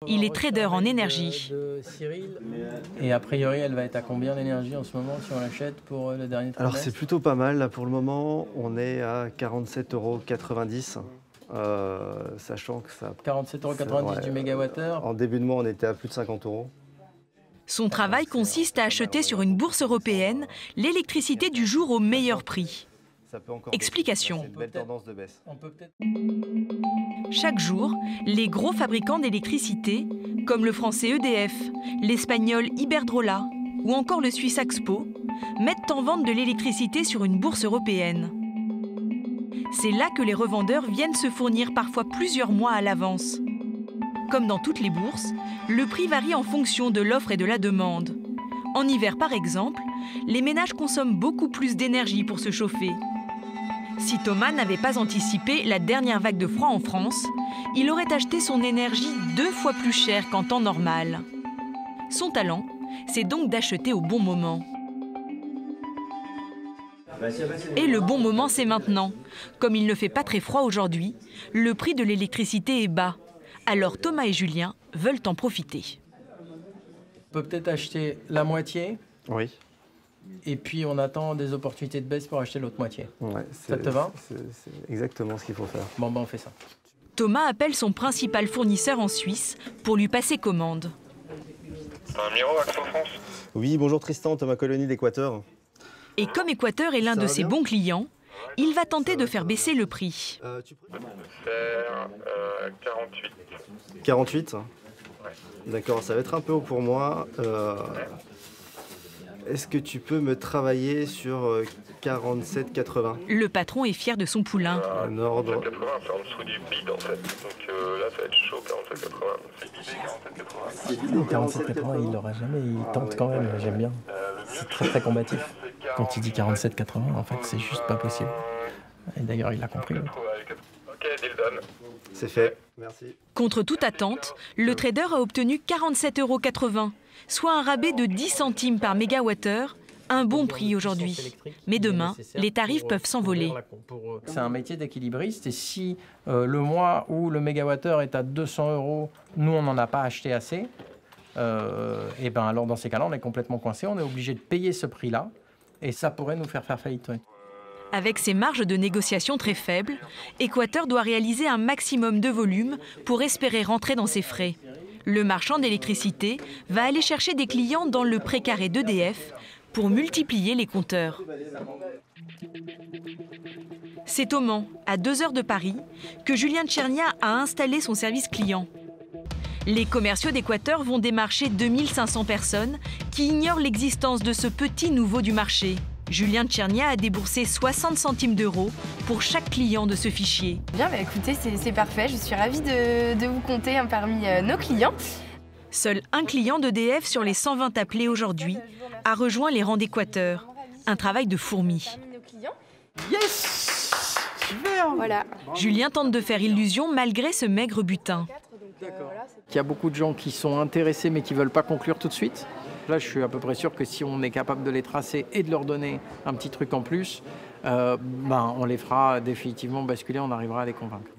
Il est trader en énergie. Et a priori, elle va être à combien l'énergie en ce moment si on l'achète pour le dernier trimestre? Alors c'est plutôt pas mal, là pour le moment, on est à 47,90 €, sachant que ça... 47,90 € du mégawattheure. En début de mois, on était à plus de 50 €. Son travail consiste à acheter sur une bourse européenne l'électricité du jour au meilleur prix. Explication. C'est une belle tendance de baisse. Chaque jour, les gros fabricants d'électricité, comme le français EDF, l'espagnol Iberdrola ou encore le suisse Axpo, mettent en vente de l'électricité sur une bourse européenne. C'est là que les revendeurs viennent se fournir parfois plusieurs mois à l'avance. Comme dans toutes les bourses, le prix varie en fonction de l'offre et de la demande. En hiver par exemple, les ménages consomment beaucoup plus d'énergie pour se chauffer. Si Thomas n'avait pas anticipé la dernière vague de froid en France, il aurait acheté son énergie 2 fois plus cher qu'en temps normal. Son talent, c'est donc d'acheter au bon moment. Et le bon moment, c'est maintenant. Comme il ne fait pas très froid aujourd'hui, le prix de l'électricité est bas. Alors Thomas et Julien veulent en profiter. On peut peut-être acheter la moitié. Oui. Et puis on attend des opportunités de baisse pour acheter l'autre moitié. Ouais, Ça te va? C'est exactement ce qu'il faut faire. Bon, ben on fait ça. Thomas appelle son principal fournisseur en Suisse pour lui passer commande. Un Miro, Action France. Oui, bonjour Tristan, Thomas Colony d'Équateur. Et comme Équateur est l'un de ses bons clients, il va tenter de faire baisser le prix. Faire 48. 48 ? D'accord, ça va être un peu haut pour moi. Est-ce que tu peux me travailler sur 47,80 ? Le patron est fier de son poulain. Un ordre. 80, c'est en dessous du bid en fait. Donc là, ça va être chaud, 47,80. C'est bidé, 47,80. 47,80, il l'aura jamais, il tente quand même, j'aime bien. C'est très très combatif. Quand il dit 47,80, en fait, c'est juste pas possible. Et d'ailleurs, il l'a compris. Ok, deal done. C'est fait, merci. Contre toute attente, le trader a obtenu 47,80 €, soit un rabais de 10 centimes par mégawattheure, un bon prix aujourd'hui. Mais demain, les tarifs peuvent s'envoler. C'est un métier d'équilibriste et si le mois où le mégawattheure est à 200 €, nous, on n'en a pas acheté assez, et ben alors dans ces cas-là, on est complètement coincé, on est obligé de payer ce prix-là et ça pourrait nous faire faillite. Ouais. Avec ses marges de négociation très faibles, Équateur doit réaliser un maximum de volume pour espérer rentrer dans ses frais. Le marchand d'électricité va aller chercher des clients dans le précaré d'EDF pour multiplier les compteurs. C'est au Mans, à 2 heures de Paris, que Julien Tchernia a installé son service client. Les commerciaux d'Équateur vont démarcher 2500 personnes qui ignorent l'existence de ce petit nouveau du marché. Julien Tchernia a déboursé 60 centimes d'euros pour chaque client de ce fichier. Bien, bah écoutez, c'est parfait. Je suis ravie de vous compter parmi nos clients. Seul un client d'EDF sur les 120 appelés aujourd'hui a rejoint les rangs d'Équateur. Un travail de fourmi. Yes! Super! Voilà. Julien tente de faire illusion malgré ce maigre butin. Il y a beaucoup de gens qui sont intéressés mais qui ne veulent pas conclure tout de suite. Là, je suis à peu près sûr que si on est capable de les tracer et de leur donner un petit truc en plus, on les fera définitivement basculer, on arrivera à les convaincre.